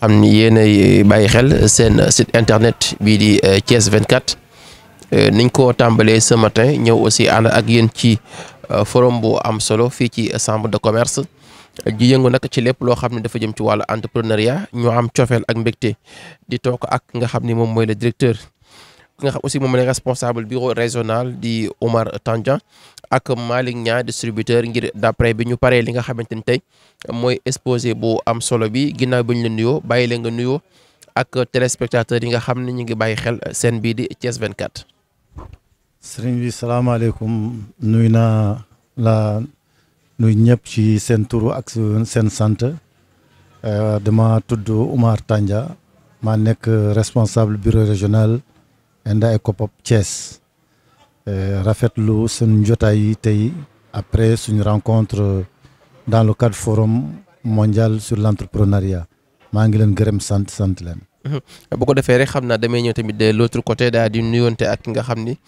xam ni yéenay bàyyi xel seen site internet bii di Thiès 24 niñ ko tàmbalee ce matin ñëw aussi ànd ak yéen ci forum bu am solo fii ci chambre de commerce ji yëngu nag ci lépp loo xam ne dafa jëm ci wàllu entrepreneuriat ñu am cofeel ak mbégte di toog ak nga xam ni moom mooy le directeur nga xam aussi moom mooy responsable bureau régional di Oumar Tandian ak Malick Niang distributeur ngir d'après bi ñu paree li nga xamante ni tey mooy exposé bu am solo bi ginnaaw bi ñu la nuyoo bàyyi leen nga nuyoo ak téléspectateurs yi nga xam ne ñu ngi bàyyi xel seen bii di Thiès 24. sëriñ bi salaamaaleykum nuyu naa la nuyu ñëpp ci seen turu ak seen sant dama tudd Oumar Tandian maa nekk responsable bureau régional Enda Ecopop Thiès rafetlu seen jotaay yi tey après suñu rencontre dans le cadre forum mondial sur l'entrepreneuriat maa ngi leen gërëm sant leen. bu ko defee rek xam naa damay ñëw tamit de l'autre côté daal di nuyonte ak ki nga xam ni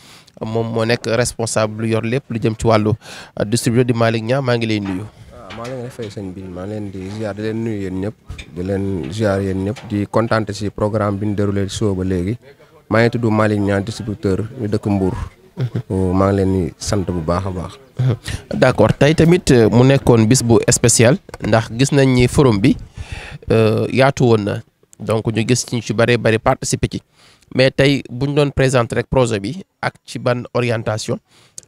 moom moo nekk responsable yor lépp lu jëm ci wàllu distributeur di Malick Niang maa ngi lay nuyu. waaw maa ngi leen di fay sëñ bi maa leen di ziar di leen nuyu yéen ñëpp di leen ziar yéen ñëpp di kontaan ci programme bi ñu déroulé soo ba léegi maa ngi tudd Malick Niang distributeur ñu dëkk Mbour. maa ngi leen di sant bu baax a baax. d'accord tey tamit mu nekkoon bis bu spécial ndax gis nañ ni forum bi yaatu woon na. donc ñu gis ci bari participer ci mais tey bu ñu doon présenter rek projet bi ak ci ban orientation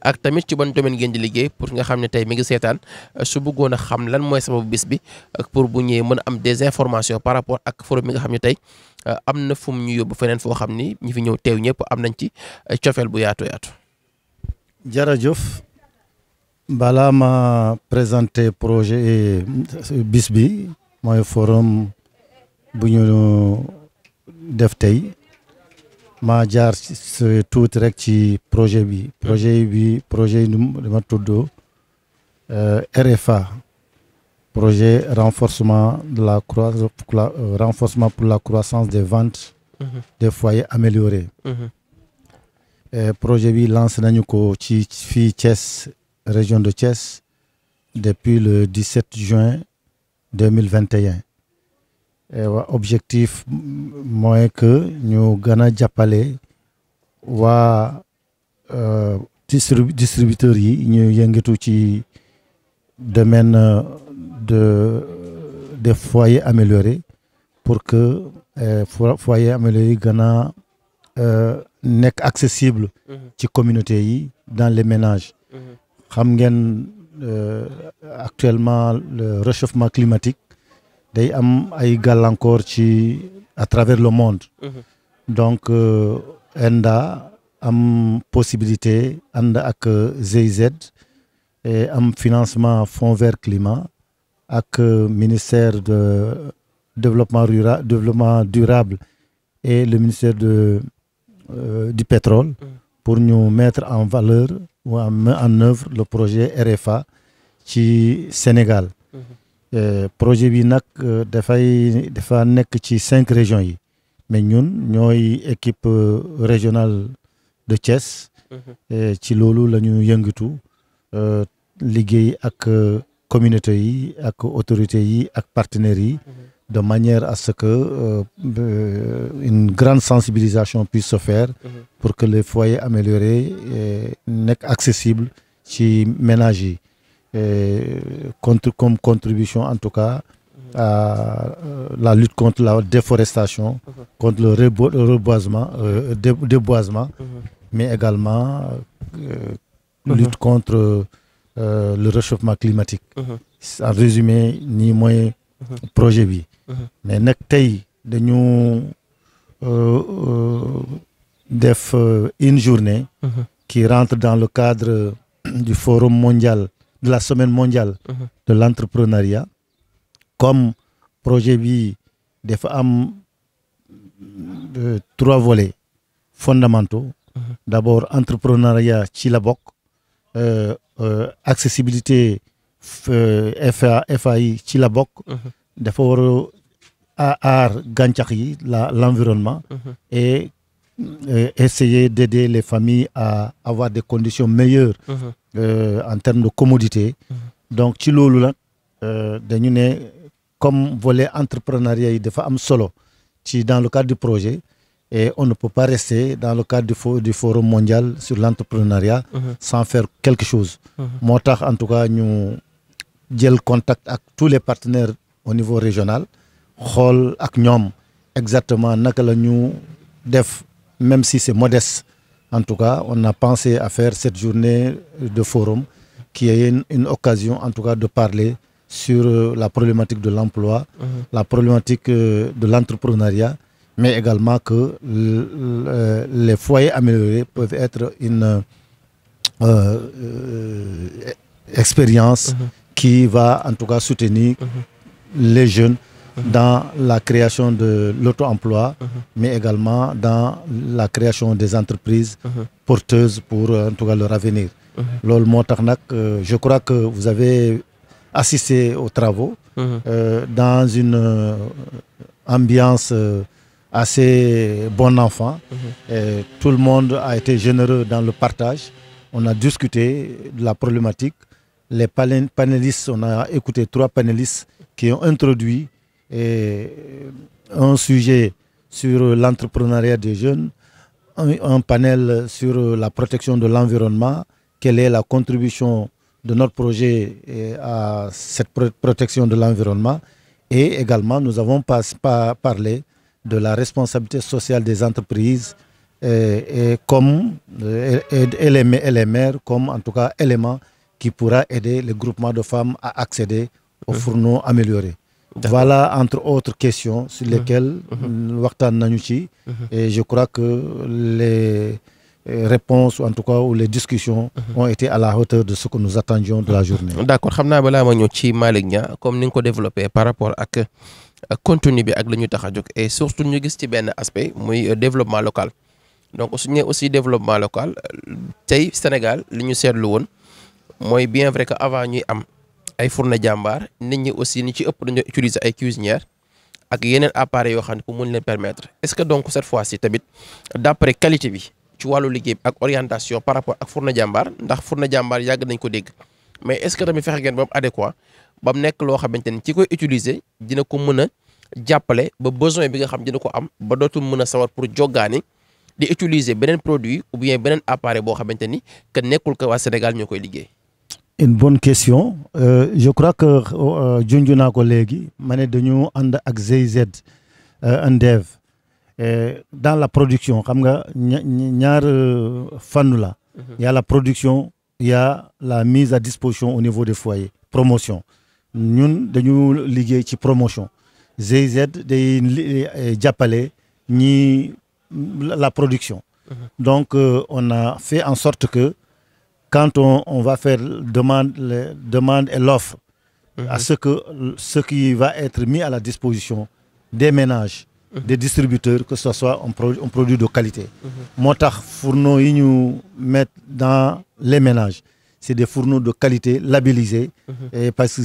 ak tamit ci ban domaine ngeen di liggéey pour nga xam ne tey mi ngi seetaan su bëggoon a xam lan mooy sababu bis bi ak pour bu ñëwee mën a am des informations par rapport ak forum mi nga xam ne tey am na fu mu ñu yóbbu feneen foo xam ni ñi fi ñëw teew ñëpp am nañ ci cofeel bu yaatu. jërëjëf balaa ma présenter projet bis bi mooy forum. bu ñu def tey maa jaar tuuti rek ci projet bi projet yi dama tudd RFA projet renforcement renforcement pour la croissance des ventes des foyers améliorés. projet bi lancé nañu ko ci fii Thiès région de Thiès depuis le 17 juin 2021. objectif mooy que ñu gën a jàppale waa distributeurs yi ñu yëngatu ci domaine des foyers améliorés pour que foyers améliorés yi gën a nekk accessible ci communauté yi dans les ménages. xam ngeen actuellement le réchauffement climatique day am ay gàllankoor ci à travers le monde. donc ENDA am possibilité ànd ak GIZ et am financement Fonds vert climat ak ministère de développement durable et le ministère du pétrole pour ñu mettre en valeur ou en œuvre le projet RFA ci Sénégal. projet bi nag dafa nekk ci 5 régions yi mais ñun ñooy équipe régionale de Thiès. ci loolu la ñu yëngatu liggéey ak communauté yi ak autorités yi ak partenaires yi de manière à ce que une grande sensibilisation puisse se faire pour que les foyers améliorés nekk accessibles ci ménages yi. Comme contribution en tout cas à la lutte contre la déforestation, contre le déboisement, mais également lutte contre le réchauffement climatique. En résumé nii mooy projet bi. mais nag tey dañu def une journée qui rentre dans le cadre du forum mondial de la semaine mondiale de l'entrepreneuriat. Comme projet bi dafa am 3 volets fondamentaux. D'abord entrepreneuriat ci la bokk, accessibilité FAI ci la bokk. dafa war a aar gàncax yi l'environnement et essayer d'aider les familles à avoir des conditions meilleures en termes de commodité. Donc ci loolu la dañu ne comme volet entrepreneuriat yi dafa am solo dans le cadre du projet, et on ne peut pas rester dans le cadre du forum mondial sur l'entrepreneuriat sans faire quelque chose. moo tax en tout cas ñu jël contact avec tous les partenaires au niveau régional, xool ak ñoom exactement naka la ñu def, même si c'est modeste. En tout cas, on a pensé à faire cette journée de forum qui est une occasion en tout cas de parler sur la problématique de l'emploi, la problématique de l'entrepreneuriat, mais également que les foyers améliorés peuvent être une expérience qui va en tout cas soutenir les jeunes dans la création de l'auto-emploi, mais également dans la création des entreprises porteuses pour en tout cas leur avenir. Loolu moo tax nag je crois que vous avez assisté aux travaux dans une ambiance assez bon enfant. Et tout le monde a été généreux dans le partage. On a discuté de la problématique. Les panélistes, on a écouté 3 panélistes qui ont introduit un sujet sur l'entrepreneuriat des jeunes, un panel sur la protection de l'environnement, quelle est la contribution de notre projet à cette protection de l'environnement, et également nous avons parlé de la responsabilité sociale des entreprises et les maires comme en tout cas élément qui pourra aider les groupements de femmes à accéder aux fourneaux améliorés. Voilà entre autres questions sur lesquelles waxtaan nañu ci, et je crois que les réponses en tout cas ou les discussions ont été à la hauteur de ce que nous attendions de la journée. D'accord, xam naa balaa ma ñëw ci Malick Niang comme ni nga ko développé par rapport ak contenu bi ak la ñu tax a jóg, et surtout ñu gis ci benn aspect muy développement local. Donc su ñu aussi développement local tey Sénégal li ñu seetlu woon mooy bien vrai que avant ñuy am ay fourne jàmbaar nit ñi aussi ni ci ëpp dañoo utiliser ay cuisinières ak yeneen appareils yoo xam ne pour mën leen permettre. Est-ce que donc cette fois-ci tamit d'après qualité bi ci wàllu liggéey bi ak orientation par rapport ak fourne jàmbaar, ndax fourne jàmbaar yàgg nañ ko dégg, mais est-ce que tamit fexe ngeen ba mu adéquat ba mu nekk loo xamante ni ci koy utiliser dina ko mën a jàppale ba besoin bi nga xam dina ko am ba dootul mën a sawar pour joggaani di utiliser beneen produit ou bien beneen appareil boo xamante ni que nekkul que waa Sénégal ñoo koy liggéey. Une bonne question. Je crois que junj naa ko léegi ma ne dañu ànd ak GIZ Ndev dans la production. Xam nga ñaar fànn la. Il y a la production, il y a la mise à disposition au niveau des foyers, promotion. Ñun dañu liggéey ci promotion. GIZ day jàppale ñi la production. Donc on a fait en sorte que quand on va faire demande et l'offre, à ce qui va être mis à la disposition des ménages, des distributeurs, que ce soit un produit de qualité. Moo tax fourneaux yi ñu mettre dans les ménages, c'est des fourneaux de qualité labellisés, et parce que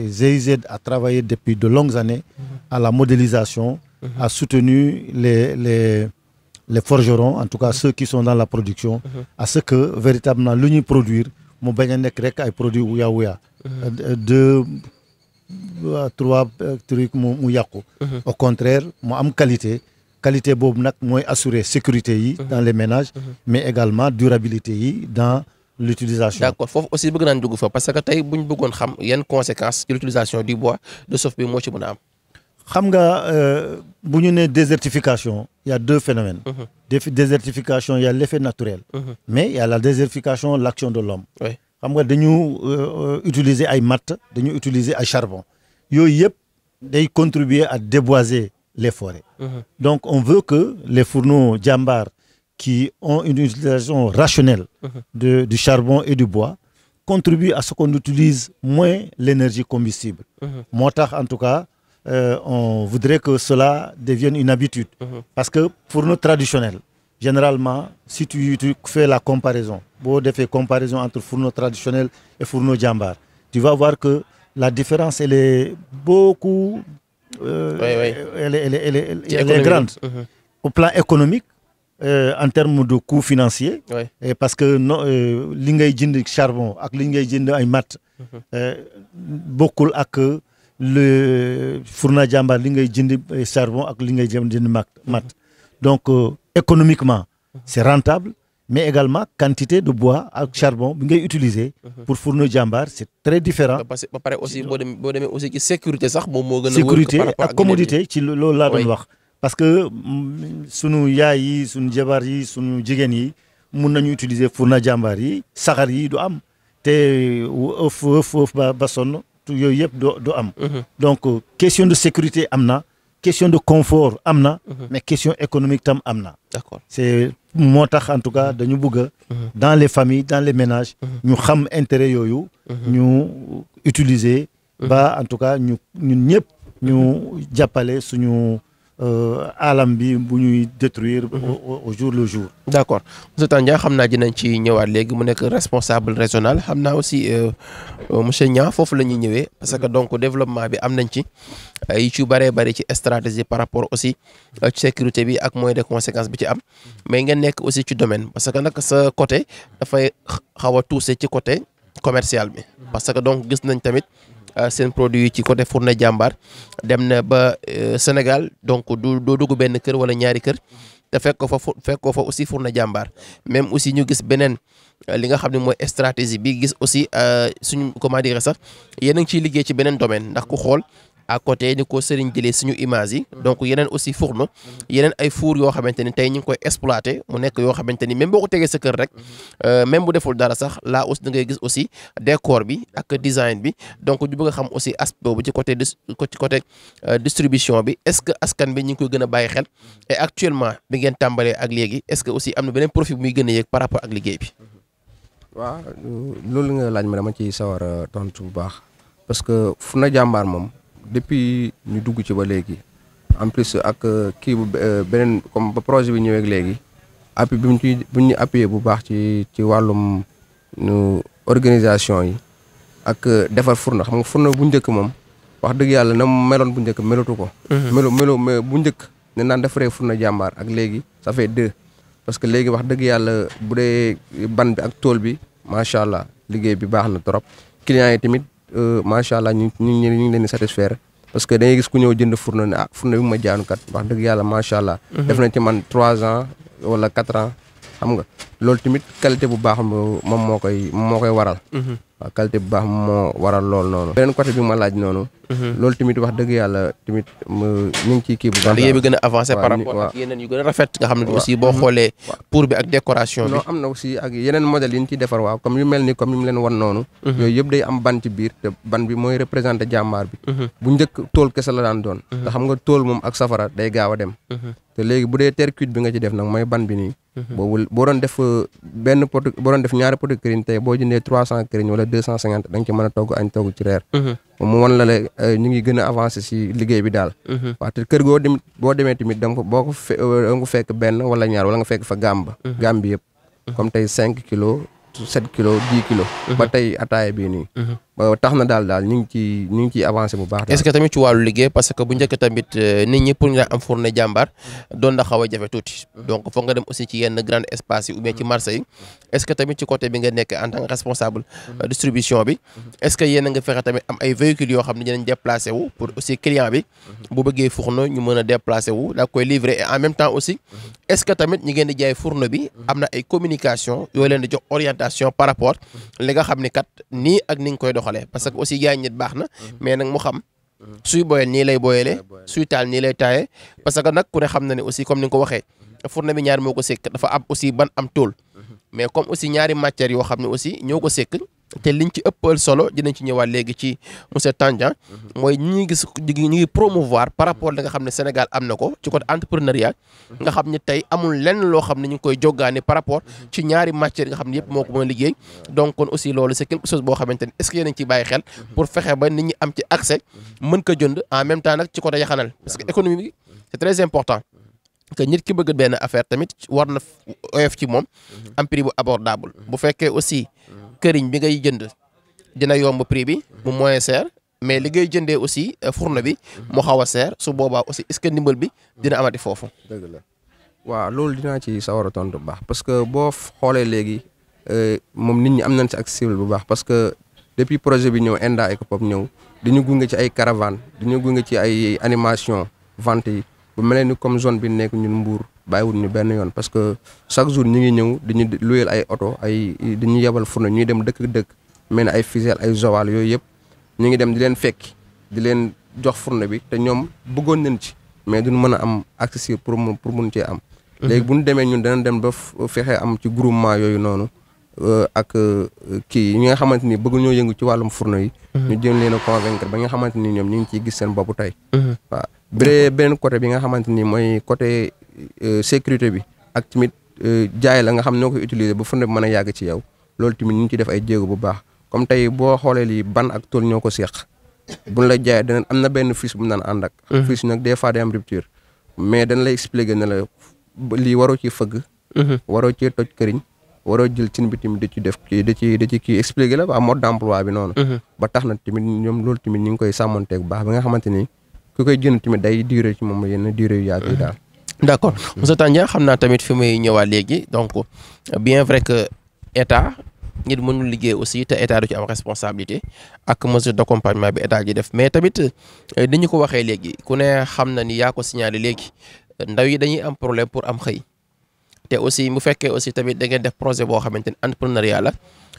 GIZ a travaillé depuis de longues années à la modélisation, a soutenu les forgerons, en tout cas ceux qui sont dans la production, à ce que véritablement lu ñuy produire mu bañ a nekk rek ay produits wuya 2 3 trucs mu yàqu. Au contraire mu am qualité boobu nag mooy assurer sécurité yi dans les ménages, mais également durabilité yi dans l'utilisation. D'accord, foofu aussi bëgg naan dugg fa parce que tey buñ bëggoon xam yan conséquences ci l'utilisation du bois de chauffe bi moo ci mën a am. Xam nga bu ñu nee désertification, il y a 2 phénomènes. Désertification, il y a l'effet naturel, mais il y a la désertification, l'action de l'homme. Xam nga dañu utiliser ay matt, dañu utiliser ay charbon. Yooyu yëpp day contribuer à déboiser les forêts. Donc on veut que les fourneaux Jambar qui ont une utilisation rationnelle du charbon et du bois contribuent à ce qu'on utilise moins l'énergie combustible. Moo tax en tout cas on voudrait que cela devienne une habitude. Parce que fourneau traditionnel, généralement, si tu fais la comparaison, boo defee comparaison entre fourneau traditionnel et fourneau Jambar, tu vas voir que la différence elle est beaucoup elle est grande. Au plan économique, en termes de coût financier, et parce que li ngay jënd charbon ak li ngay jënd ay matt bokkul ak le Fourna Jambar li ngay jënd charbon ak li ngay jënd mat donc économiquement c'est rentable mais également quantité de bois ak charbon bi ngay utiliser pour Fourna Jambar c'est très différent. parce que ba pare aussi boo demee aussi ci sécurité sax moom moo gën a sécurité ak commodité ci loolu laa doon wax parce que sunu yaay yi sunu jabar yi sunu jigéen yi mun nañu utiliser Fourna Jambar yi saxar yi du am te ëf ba sonn yooyu yëpp du am. donc question de sécurité am na question de confort am na. mais question économique tam am na. d'accord c'est moo tax en tout cas dañu bëgg dans les familles dans les ménages. ñu xam intérêt yooyu. ñu utiliser. ba en tout cas ñun ñëpp ñu jàppale suñu alam bi bu ñuy détruire au jour le jour. d'accord monsieur Tandian xam naa dinañ ci ñëwaat léegi mu nekk responsable régional xam naa aussi monsieur Niang foofu la ñuy ñëwee parce que donc développement bi am nañ ci ay ci bëree bëri ci stratégie par rapport aussi ci sécurité bi ak moyen de conséquence bi ci am mais ngeen nekk aussi ci domaine parce que nag sa côté dafay xaw a touché ci côté commercial bi parce que donc gis nañ tamit seen produit yi ci côté Fourna Jambar dem na ba Sénégal donc doo dugg benn kër wala ñaari kër te fekk ko fa aussi Fourna Jambar même aussi ñu gis beneen li nga xam ne mooy stratégie bi gis aussi suñu comment dire sax yéen a ngi ciy liggéey ci beneen domaine ndax ku xool à côté ni ko Serigne jëlee suñu image yi donc yeneen aussi fourneau yeneen ay four yoo xamante ni tey ñu ngi koy exploiter mu nekk yoo xamante ni même boo ko tegee sa kër rek même bu deful dara sax là aussi da ngay gis aussi décor bi ak design bi donc ñu bëgg a xam aussi aspect boobu ci côté distribution bi est-ce que askan bi ñu ngi koy gën a bàyyi xel et actuellement bi ngeen tàmbalee ak léegi est-ce que aussi am na beneen profit bu muy gën a yéeg par rapport ak liggéey bi. waaw loolu nga laaj ma dama ci sawar a tontu bu baax parce que Fourna Jambar moom. depuis ñu dugg ci ba léegi en plus ak kii bu beneen comme ba projet bi ñëwee ak léegi appui bi ñu appuyé bu baax ci wàllum organisation yi ak defar fourneau xam nga fourneau bu njëkk moom wax dëgg yàlla na meloon bu njëkk melatu ko. melo bu njëkk ne naan defaree Fourna Jambar ak léegi ça fait 2 parce que léegi wax dëgg yàlla bu dee ban bi ak tool bi macha allah liggéey bi baax na trop clients yi tamit. macha allah ñu ngi leen di satisfaire parce que dañuy gis ku ñëw jënd fourneau ne fourneau bi ma jaanu kat wax dëgg yàlla macha allah. def nañ ci man 3 ans wala 4 ans xam nga loolu tamit qualité bu baax moom moo koy waral. waaw qualité bu baax moo waral loolu noonu. beneen côté bi ma laaj noonu. loolu tamit wax dëgg yàlla tamit ñu ngi ciy kii bu baax. liggéey bi gën a avancé par rapport ak yeneen yu gën a rafet nga xam ne aussi boo xoolee. pour bi ak décoration bi. non am na aussi ak yeneen modèles yi ñu ciy defar waaw comme yu mel ni comme yu mu leen wan noonu. yooyu yëpp day am ban ci biir te ban bi mooy représenté jàmbaar bi. bu njëkk tool kese la daan doon. te xam nga tool moom ak safara day gaaw a dem. te léegi bu dee terre cuite bi nga ci def nag mooy ban bi nii. boobu boo doon def ñaari pot këriñ tey boo jëndee 300 këriñ wala 250 da nga ci mën a togg añ togg ci reer. mu wan la ñu ngi gën a avancé si liggéey bi daal. waaw te kër goo dem boo demee tamit da nga ko fekk benn wala ñaar wala nga fekk fa gàmb bi yëpp. comme tey 5 kilos 7 kilos 10 kilos. ba tey ataaya bii nii. tax na daal ñu ngi ciy avancé bu baax. est-ce que tamit ci wàllu liggéey parce que bu njëkk tamit nit ñi pour ñu am Fourna Jambar doon na xaw a jafe tuuti donc foog nga dem aussi ci yenn grande espace yi ou bien ci marché yi est-ce que tamit ci côté bi nga nekk en tant que responsable distribution bi est-ce que yéen a nga fexe tamit am ay véhicules yoo xam ne dinañ déplacé wu pour aussi client bi bu bëggee fourneau ñu mën a déplacé wu daa koy livrer et en même temps aussi est-ce que tamit ñi ngeen di jaay fourneau bi am na ay communication yoo leen di jox orientation par rapport li nga xam ni kat nii ak ni nga koy doxalee parce que aussi jaay nit baax na mais nag mu xam suy boyal nii lay boyalee suy taal nii lay taayee parce que nag ku ne xam na ne aussi comme ni nga ko waxee fourneau bi ñaari moo ko sekk dafa am aussi ban am tool mais comme aussi ñaari matières yoo xam ne aussi ñoo ko sekk te liñ ci ëppal solo dinañ ci ñëwaat léegi ci monsieur Tandian mooy ñi ngi promouvoir par rapport li nga xam ne Sénégal am na ko ci côté entrepreneuriat nga xam ne tey amul lenn loo xam ne ñu ngi koy joggaani par rapport ci ñaari matières nga xam ne yëpp moo ko mën a liggéey donc kon aussi loolu c'est quelque chose boo xamante ni est-ce que yéen a ngi ciy bàyyi xel pour fexe ba nit ñi am ci accès mën ko jënd en même temps nag ci côté yaxanal parce que économie bi c'est très important que nit ki bëgg benn affaire tamit war na oyof ci moom am prix bu abordable bu fekkee aussi këriñ bi ngay jënd dina yomb prix bi mu moins cher mais li ngay jëndee aussi fourneau bi mu xaw a cher su boobaa aussi est-ce que ndimbal bi dina amati foofu. dëgg la waaw loolu dinaa ci sawar a tontu bu baax parce que boo xoolee léegi moom nit ñi am nañ ci accessible bu baax parce que depuis projet bi ñëw Enda Ecopop ñëw dañu gunge ci ay caravane dañu gunge ci ay animation vente yi bu mel ni comme zone bi nekk ñun Mbour bàyyiwul ñu benn yoon parce que chaque jour ñu ngi ñëw dañu luyeel ay oto dañuy yebal fourneau ñuy dem dëkk mel ni ay Fissel ay Joal yooyu yëpp ñu ngi dem di leen fekki di leen jox fourneau bi te ñoom bëggoon nañ ci mais duñ mën a am accès pour mun cee am. léegi bu ñu demee ñun dana dem ba fexe am ci groupement yooyu noonu ak kii ñi nga xamante ni bëgg ñoo yëngu ci wàllum fourneau yi. ñu jëm leen a convaincre ba nga xamante ni ñoom ñu ngi ciy gis seen bopp tey. waaw beneen côté bi nga xamante ni mooy côté sécurité bi ak tamit jaay la nga xam noo koy utiliser ba fourneau bi mën a yàgg ci yow loolu tamit ñu ngi ciy def ay jéego bu baax comme tey boo xoolee lii ban ak tool ñoo ko seq buñ la jaayee dana am na benn fiche bu mu daan ànd ak. fiche nag des fois day am rupture mais dañ lay expliquer ne la lii waroo ci fëgg. waroo ci toj këriñ. waroo jël cin bi tamit di ci def kii di ci kii expliqué la waa mode d'emploi bi noonu. ba tax na tamit ñoom loolu tamit ñu ngi koy sàmmanteeg bu baax ba nga xamante ni ku koy jënd tamit day durer ci moom yenn durée yu yàgg yi daal. d'accord monsieur Tandian xam naa tamit fi muy ñëwaat léegi donc bien vrai que état nit mënul liggéey aussi te état du ci am responsabilité ak mesure d'accompagnement bi état ji def mais tamit ni ñu ko waxee léegi ku ne xam na ni yaa ko signalé léegi ndaw yi dañuy am problème pour am xëy. te aussi mu fekkee aussi tamit da ngeen def projet boo xamante ni entrepreneuriat la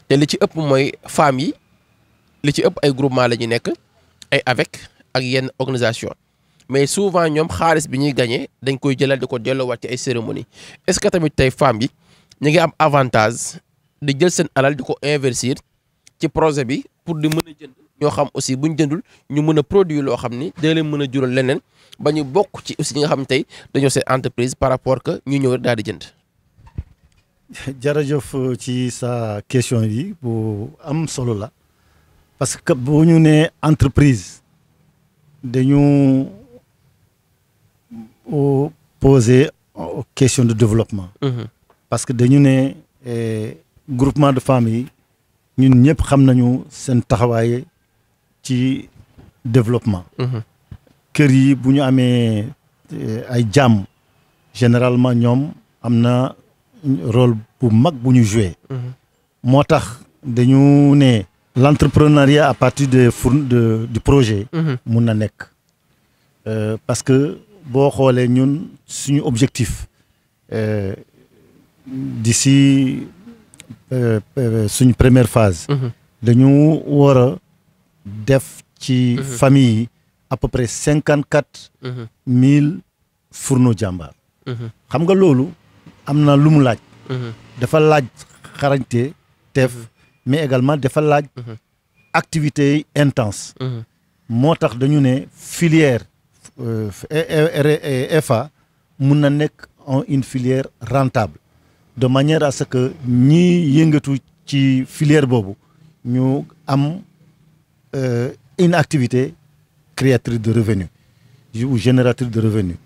te li ci ëpp mooy femmes yi li ci ëpp ay groupement la ñu nekk ay avec ak yenn organisation mais souvent ñoom xaalis bi ñuy gagné dañ koy jëlal di ko delloowaat ci ay cérémonie est-ce que tamit tey femmes yi ñu ngi am avantage di jël seen alal di ko investir ci projet bi pour di mën a jënd ñoo xam aussi bu ñu jëndul ñu mën a produire loo xam ni da leen mën a jural leneen ba ñu bokk ci aussi ñi nga xam ne tey dañoo seen entreprise par rapport que ñu ñëw daal di jënd. jërëjëf ci sa question yi bu am solo la parce que bu ñu nee entreprise dañu poser question de développement. parce que dañu ne groupement de femmes yi ñun ñëpp xam nañu seen taxawaay ci développement. kër yi bu ñu amee ay jàmm généralement ñoom am na rôle bu mag bu ñu joué. moo tax dañu ne l'entrepreneuriat à partir du projet. mun na nekk parce que boo xoolee ñun suñu objectif d'ici suñu première phase. dañu war a def ci famille yi à peu près 54,000 fourneaux jàmbaar. xam nga loolu am na lu mu laaj. dafa laaj xarañte teef mais également dafa laaj activité intense. moo tax dañu ne filière FA mun na nekk une filière rentable de manière à ce que ñi yëngatu ci filière boobu ñu am une activité créatrice de revenus ou génératrice de revenus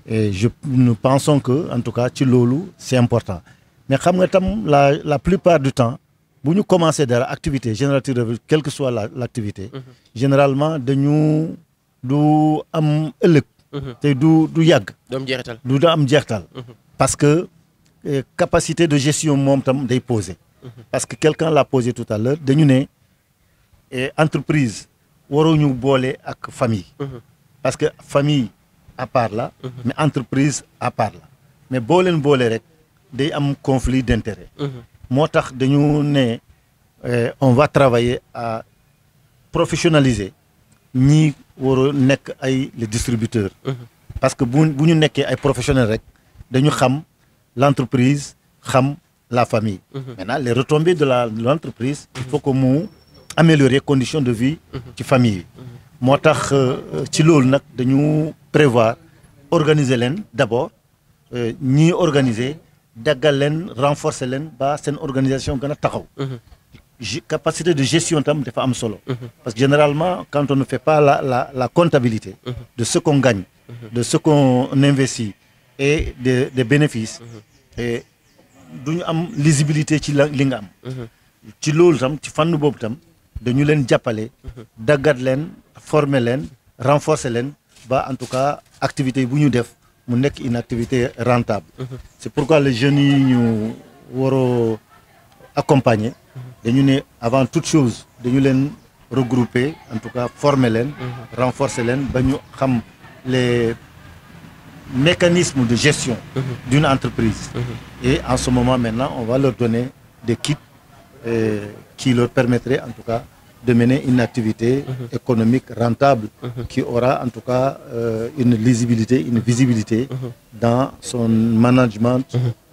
et nous pensons que en tout cas ci loolu c'est important mais xam nga tam la plupart du temps bu ñu commencé dara activité génératrice de revenus quelle que soit l'activité généralement dañu du am ëllëg te du yàgg du am jeextal parce que capacité de gestion moom tam day poser parce que quelqu'un l'a posé tout à l'heure dañu ne entreprise waroo ñu boole ak famille parce que famille à part la mais entreprise à part la mais boo leen boole rek day am conflit d'intérêt moo tax dañu ne on va travailler à professionnaliser ñi war a nekk ay les distributeurs parce que bu ñu nekkee ay professionnels rek dañu xam l'entreprise xam la famille maintenant les retombées de l'entreprise il faut que mu améliorer conditions de vie ci famille yi moo tax ci loolu nag dañu prévoir organiser leen d'abord ñii organiser daggal leen renforcer leen ba seen organisation gën a taxaw capacité de gestion tam dafa am solo parce que généralement quand on ne fait pas la comptabilité de ce qu'on gagne de ce qu'on investit et des bénéfices et duñu am lisibilité ci li nga am ci loolu tam ci fànn boobu tam dañu leen jàppale daggat leen former leen renforcer leen ba en tout cas activité bu ñu def mu nekk une activité rentable c'est pourquoi les jeunes yi ñu waroo accompagner dañu ne avant toute chose dañu leen regrouper en tout cas former leen renforcer leen ba ñu xam les mécanismes de gestion d'une entreprise et en ce moment maintenant on va leur donner des kits qui leur permettraient en tout cas de mener une activité économique rentable qui aura en tout cas une lisibilité, une visibilité dans son management,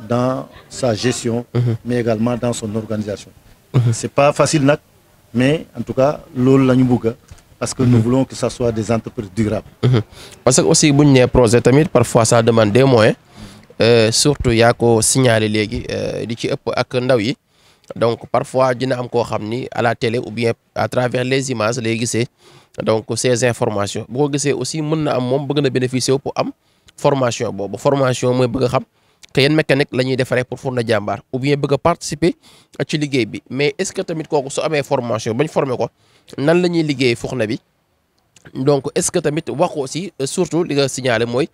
dans sa gestion, mais également dans son organisation. C'est pas facile, mais en tout cas, loolu la ñu bëgg parce que nous voulons que ça soit des entreprises durables. Parce que aussi bu ñu nee projet tamit parfois ça demande des moyens surtout yaa ko signalé léegi di ci ëpp ak ndaw yi. Donc parfois dina am koo xam ni à la télé ou bien à travers les images lay gisee donc ces informations bu ko gisee aussi mën na am moom bëgg na bénéficier wu pour am formation boobu formation mooy bëgg a xam que yan mécanique la ñuy defaree pour Fourna Jambar ou bien bëgg a participer ci liggéey bi mais est-ce que tamit kooku su amee formation bañ formé ko nan la ñuy liggéey Fourna bi donc est-ce que tamit wax aussi surtout li nga signalé mooy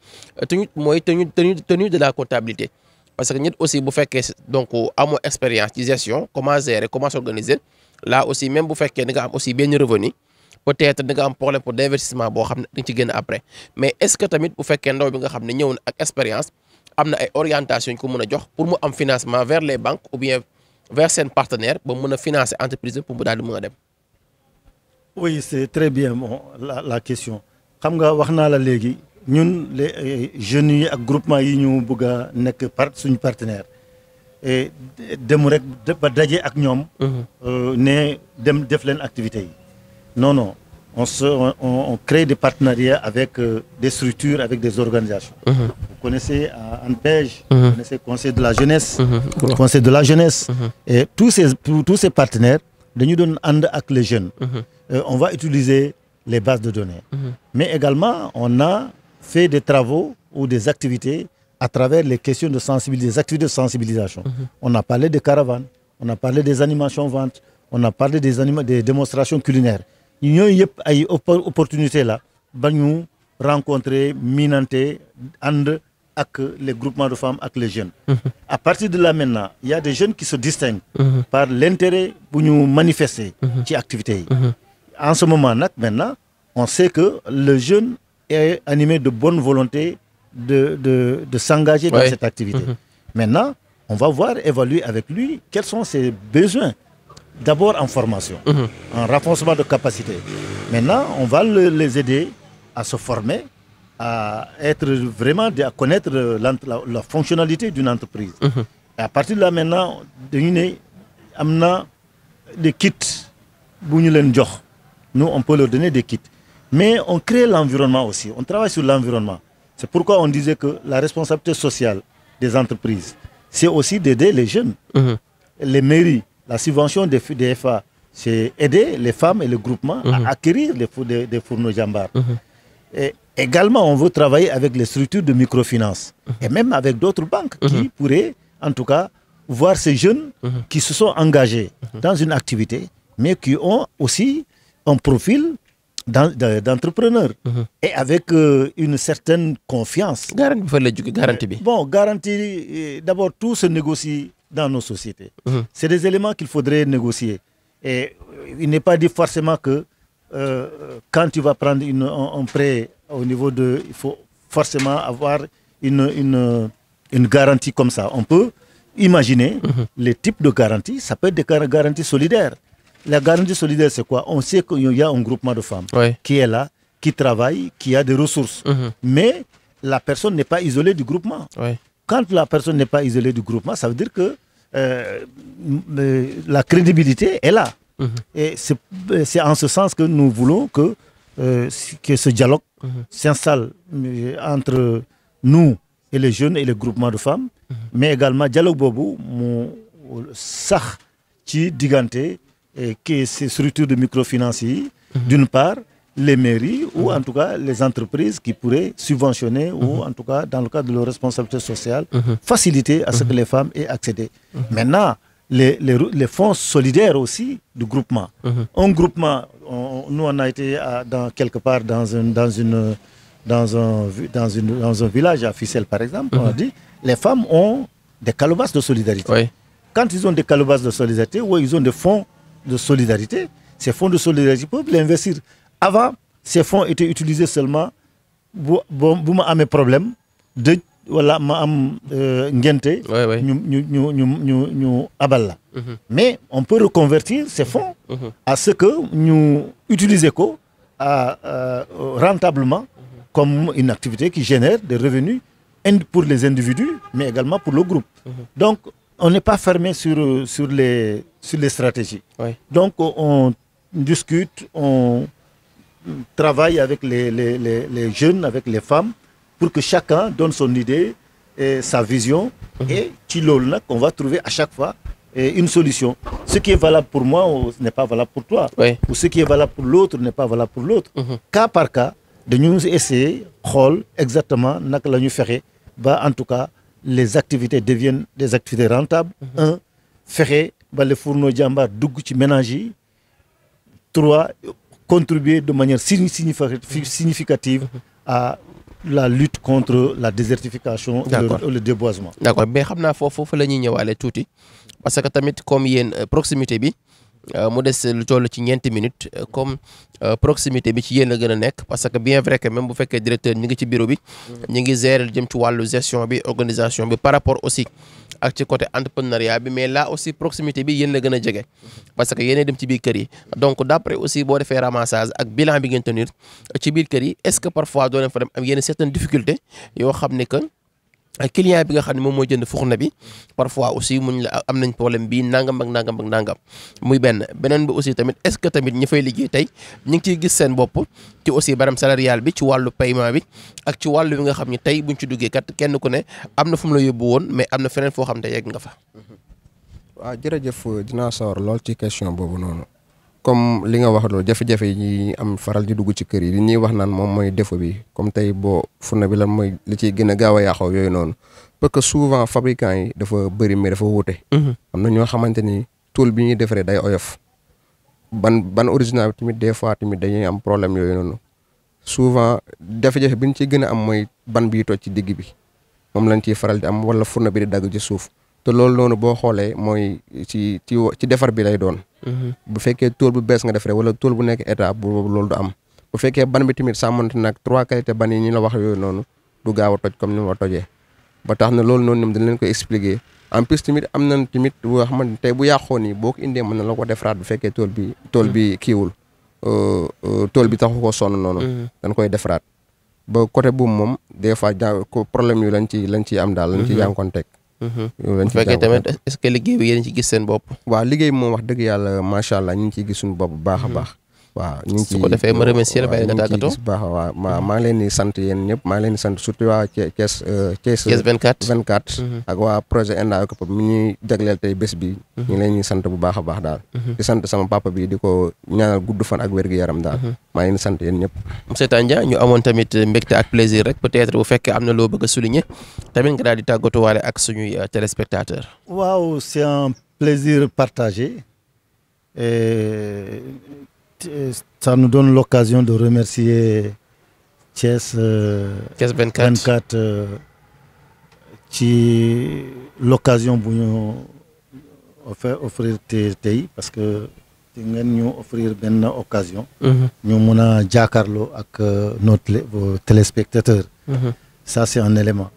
tenue de la comptabilité. Parce que nit aussi bu fekkee donc amoo expérience ci gestion comment gérer comment s'organiser là aussi même bu fekkee da nga am aussi benn revenu peut-être da nga am problème pour d'investissement boo xam ne da nga ci génn après mais est-ce que tamit bu fekkee ndaw bi nga xam ne ñëw na ak expérience am na ay orientation ñu ko mën a jox pour mu am financement vers les banques ou bien vers seen partenaire ba mën a financer entreprise pour mu daal di mën a dem. Oui, c'est très bien la question xam nga wax naa la léegi. ñun les jeunes yi ak groupement yi ñu bëgg a nekk suñu partenaire et dem rek ba daje ak ñoom. ne dem def leen activités yi. Non on crée des partenariats avec des structures avec des organisations. Vous connaissez ANPEJ. Vous connaissez Conseil de la jeunesse. Conseil de la jeunesse. Et tous ces partenaires dañu doon ànd ak les jeunes. On va utiliser les bases de données. Mais également on a fait des travaux ou des activités à travers les questions de sensibilisation, des activités de sensibilisation. On a parlé des caravanes, on a parlé des animations ventes, on a parlé des démonstrations culinaires. Ñooñu yëpp ay opportunités là ba ñu rencontrer miinante ànd ak les groupements de femmes ak les jeunes. À partir de là maintenant, il y a des jeunes qui se distinguent par l'intérêt bu ñu manifester ci activités yi. En ce moment nag maintenant, on sait que le jeune est animé de bonne volonté de s'engager dans cette activité. Maintenant, on va évaluer avec lui quels sont ses besoins. D'abord en formation, en renforcement de capacité. Maintenant, on va les aider à se former, à être vraiment, à connaître la fonctionnalité d'une entreprise. Et à partir de là maintenant, am na des kits bu ñu leen jox. Nous, on peut leur donner des kits. Mais on crée l'environnement aussi. On travaille sur l'environnement. C'est pourquoi on disait que la responsabilité sociale des entreprises, c'est aussi d'aider les jeunes. Les mairies, la subvention des FA, c'est aider les femmes et les groupements à acquérir des Fourna Jambar. Et également, on veut travailler avec les structures de microfinance et même avec d'autres banques qui pourraient, en tout cas, voir ces jeunes qui se sont engagés dans une activité, mais qui ont aussi un profil d'entrepreneur et avec une certaine confiance. Garantie. Bon, garantie, d'abord, tout se négocie dans nos sociétés. C'est des éléments qu'il faudrait négocier. Et il n'est pas dit forcément que quand tu vas prendre un prêt au niveau de... Il faut forcément avoir une garantie comme ça. On peut imaginer les types de garanties. Ça peut être des garanties solidaires. La garantie solidaire, c'est quoi? On sait qu'il y a un groupement de femmes qui est là, qui travaille, qui a des ressources. Mais la personne n'est pas isolée du groupement. Quand la personne n'est pas isolée du groupement, ça veut dire que la crédibilité est là. Et c'est en ce sens que nous voulons que ce dialogue s'installe entre nous et les jeunes et les groupements de femmes. Mais également, dialogue bobu, mu sax ci diggante que ces structures de microfinance d'une part, les mairies ou en tout cas les entreprises qui pourraient subventionner ou en tout cas dans le cadre de leur responsabilité sociale, faciliter à ce que les femmes aient accédé. Maintenant, les fonds solidaires aussi du groupement. Un groupement, nous on a été quelque part dans un village à Ficelle par exemple, on a dit les femmes ont des calebasses de solidarité. Quand ils ont des calebasses de solidarité ou ils ont des fonds de solidarité, ces fonds de solidarité peuvent l'investir. Avant, ces fonds étaient utilisés seulement bu ma amee problème dëj wala ma am ngente ñu abal la. Mais on peut reconvertir ces fonds à ce que ñu utiliser ko rentablement comme une activité qui génère des revenus pour les individus, mais également pour le groupe. Donc, on n'est pas fermé sur les stratégies. Donc, on discute, on travaille avec les jeunes, avec les femmes, pour que chacun donne son idée et sa vision. Et ci loolu nag, on va trouver à chaque fois une solution. Ce qui est valable pour moi n'est pas valable pour toi. Ou ce qui est valable pour l'autre n'est pas valable pour l'autre. Cas par cas, dañu essayer xool exactement naka la ñu fexe ba en tout cas les activités deviennent des activités rentables. Fexe ba les fourneaux jàmbaar dugg ci ménage yi. 3, contribuer de manière significative à la lutte contre la désertification et le déboisement. D'accord, mais xam naa foofu la ñuy ñëwaale tuuti parce que tamit comme yéen proximité bi mu des lu toll ci ñeenti minutes comme proximité bi ci yéen la gën a nekk parce que bien vrai que même bu fekkee directeur ñi ngi ci bureau bi ñi ngi gérer jëm ci wàllu gestion bi organisation bi par rapport aussi ak ci côté entrepreneuriat bi, mais là aussi proximité bi yéen la gën a jege parce que yéen dem ci biir kër yi. Donc d'après aussi boo defee ramassage ak bilan bi ngeen tenir ci biir kër yi, est-ce que parfois doo leen fa dem am yenn certaines difficultés yoo xam ne que client bi nga xam ne moom mooy jënd fourne bi parfois aussi muñ la am nañ problème bi nangam ak nangam ak nangam muy beneen bi aussi tamit est-ce que tamit ñi fay liggéey tey ñu ngi ciy gis seen bopp ci aussi barème salarial bi ci wàllu paiement bi ak ci wàllu bi nga xam ne tey buñ ci duggee kat kenn ku ne am na fu mu la yóbbu woon mais am na feneen foo xam ne yegg nga fa. waaw jërëjëf dinaa sawar lool ci question boobu noonu comme li nga wax loolu jafe-jafe yi am faral di dugg ci kër yi li ñuy wax naan moom mooy défaut bi comme tey boo fourne bi lan mooy li ciy gën a gaaw a yàqoo yooyu noonu parce que souvent fabricants yi dafa bëri mais dafa wuute. am na ñoo xamante ni tool bi ñuy defaree day oyof ban original bi tamit des fois tamit dañuy am problème yooyu noonu souvent jafe-jafe bi ñu ciy gën a am mooy ban biy toj ci digg bi moom lañ ciy faral di am wala fourne bi di dagg ci suuf te loolu noonu boo xoolee mooy ci defar bi lay doon. bu fekkee tool bu bees nga def rek wala tool bu nekk état bu loolu du am bu fekkee ban bi tamit sàmmante nag 3 qualités ban yi ñu la wax yooyu noonu du gaaw a toj comme ni ma tojee ba tax na loolu noonu ñoom dañ leen ko expliquer en plus tamit am nañ tamit boo xamante tey bu yàqoo nii boo ko indee mën na la ko defaraat bu fekkee tool bi kiiwul tool bi taxu ko sonn noonu. dañ koy defaraat ba côté boobu moom des fois problème yu lañ ci am daal lañ ci jànkoonteeg. bu fekkee tamit est-ce que liggéey bi yéen ci gis seen bopp. waaw liggéey bi moom wax dëgg yàlla macha allah ñu ngi ciy gis suñu bopp bu baax a baax. waaw ñu ngi ciy su ko defee ma remercier la bàyyi nga tàggatoo baax waaw maa ngi leen di sant yéen ñëpp maa ngi leen di sant surtout waa Thiès 24 ak waa projet Enda Eco Pop mi ñuy jagleel tey bés bi ñu ngi leen di sant bu baax a baax daal di sant sama papa bi di ko ñaanal gudd fan ak wér-gu-yaram daal maa ngi leen di sant yéen ñëpp. monsieur Tandia ñu amoon tamit mbégte ak plaisir rek peut-être bu fekkee am na loo bëgg a souligner tamit nga daal di tàggatuwaale ak suñuy téléspectateurs. waaw c'est un plaisir partagé ça nous donne l'occasion de remercier Thiès 24 ci l'occasion bu ñu offrir tey parce que ngeen ñu offrir benn occasion ñu mun a jàkkaarloo ak nos téléspectateurs. Ça c'est un élément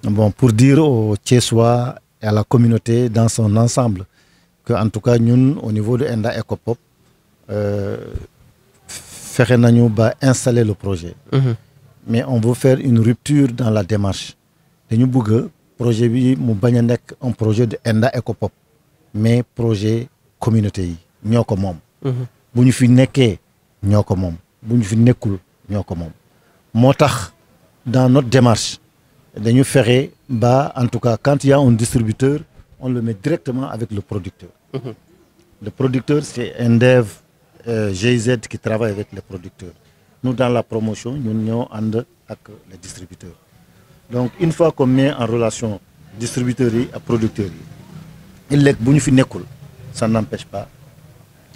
bon pour dire aux Thiessois et à la communauté dans son ensemble que en tout cas ñun au niveau de Enda Eco Pop fexe nañu ba installer le projet. Mais on veut faire une rupture dans la démarche dañu bëgg projet bi mu bañ a nekk un projet de Enda Eco Pop mais projet communauté yi ñoo ko moom. bu ñu fi nekkee ñoo ko moom bu ñu fi nekkul ñoo ko moom moo tax dans notre démarche dañu fexe ba en tout cas quand il y a un distributeur on le met directement avec le producteur. Le producteur c'est Endev GIZ qui travaille avec les producteurs. Nous dans la promotion ñun ñoo ànd ak les distributeurs. Donc une fois qu'on met en relation distributeurs yi ak producteurs yi ëllëg bu ñu fi nekkul ça n'empêche pas.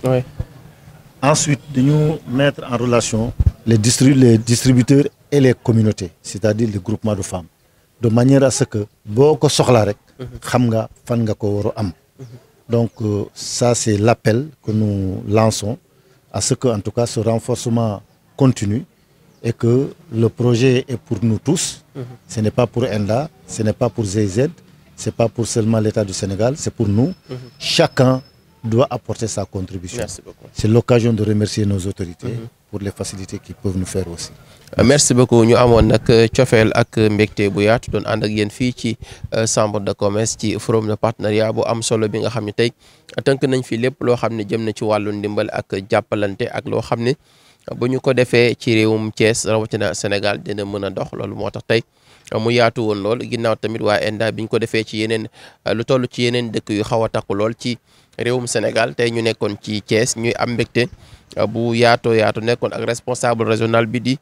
Oui. Ensuite dañu mettre en relation les distributeurs et les communautés, c'est-à-dire les groupements de femmes, de manière à ce que boo ko soxlaa rek xam nga fan nga ko war a am. Donc ça c'est l'appel que nous lançons à ce que, en tout cas, ce renforcement continue et que le projet est pour nous tous. Ce n'est pas pour ENDA, ce n'est pas pour GIZ, ce n'est pas pour seulement l'État du Sénégal, c'est pour nous. Chacun doit apporter sa contribution. Merci beaucoup. C'est l'occasion de remercier nos autorités pour les facilités qu'ils peuvent nous faire aussi. Merci beaucoup. ñu amoon nag cofeel ak mbégte bu yaatu doon ànd ak yéen fii ci chambre de commerce ci forum de partenariat bu am solo bi nga xam ne tey tënk nañ fi lépp loo xam ne jëm na ci wàllu ndimbal ak jàppalante ak loo xam ne bu ñu ko defee ci réewum Thiès rawatina Sénégal dina mën a dox loolu moo tax tey mu yaatu woon lool ginnaaw tamit waa ENDA bi ñu ko defee ci yeneen lu toll ci yeneen dëkk yu xaw a takku lool ci réewum Sénégal tey ñu nekkoon ci Thiès ñuy am mbégte bu yaatoo yaatu nekkoon ak responsable régional bi di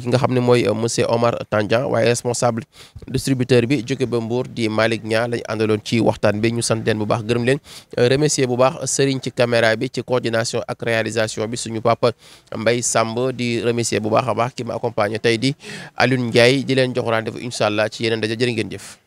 ki nga xam ne mooy monsieur Omar Tandian waaye responsable distributeur bi jóge ba Mbour di Malick Niang lañ àndaloon ci waxtaan bi ñu sant leen bu baax gërëm leen remercier bu baax Serigne ci caméra bi ci coordination ak réalisation bi suñu papa Mbaye Samb di remercier bu baax a baax ki ma accompagné tey di Alioune Ndiaye di leen jox rendez-vous incha allah ci yeneen daja jërë ngeen jëf.